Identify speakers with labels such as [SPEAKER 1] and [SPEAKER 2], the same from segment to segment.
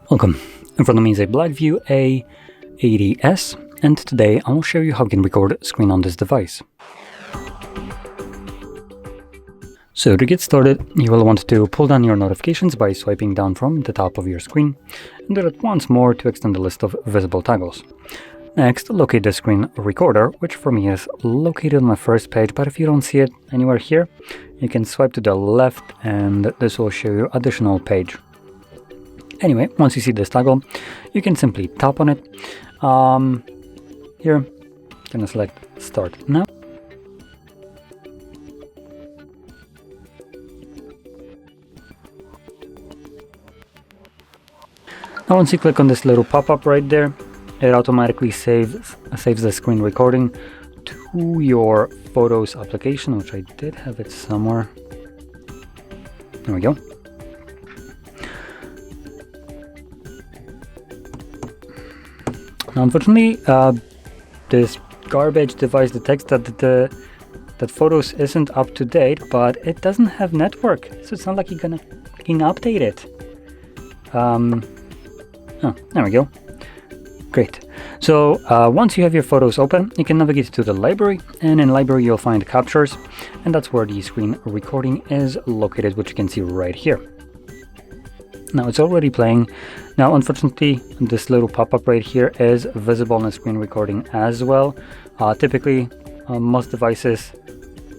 [SPEAKER 1] Welcome. In front of me is a BLACKVIEW A80s, and today I will show you how you can record screen on this device. So to get started, you will want to pull down your notifications by swiping down from the top of your screen, and do it once more to extend the list of visible toggles. Next, locate the screen recorder, which for me is located on the first page, but if you don't see it anywhere here, you can swipe to the left and this will show you additional page. Anyway, once you see this toggle, you can simply tap on it. Here, I'm gonna select Start Now. Now once you click on this little pop-up right there, it automatically saves the screen recording to your Photos application, which I did have it somewhere. There we go. Now, unfortunately, this garbage device detects that Photos isn't up to date, but it doesn't have network, so it's not like you can update it. Oh, there we go. Great. So once you have your Photos open, you can navigate to the library, and in library you'll find captures, and that's where the screen recording is located, which you can see right here. Now it's already playing. Now unfortunately this little pop-up right here is visible on the screen recording as well. Typically most devices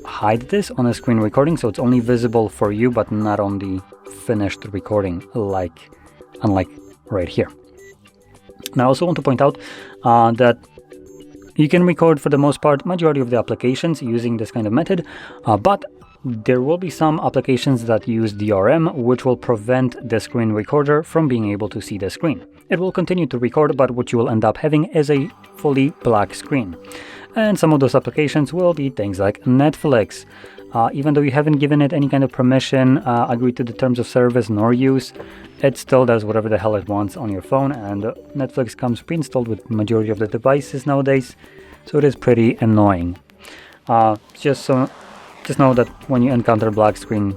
[SPEAKER 1] hide this on the screen recording, so it's only visible for you but not on the finished recording, unlike right here. Now I also want to point out that you can record for the most part majority of the applications using this kind of method, but there will be some applications that use DRM, which will prevent the screen recorder from being able to see the screen. It will continue to record, but what you will end up having is a fully black screen. And some of those applications will be things like Netflix. Even though you haven't given it any kind of permission, agreed to the terms of service nor use, it still does whatever the hell it wants on your phone, and Netflix comes pre-installed with majority of the devices nowadays, so it is pretty annoying. Just know that when you encounter a black screen,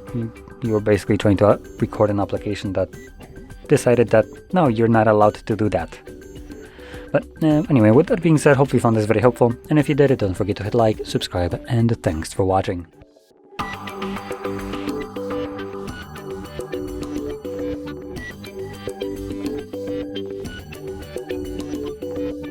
[SPEAKER 1] you're basically trying to record an application that decided that no, you're not allowed to do that. But anyway, with that being said, hopefully you found this very helpful, and if you did, don't forget to hit like, subscribe, and thanks for watching.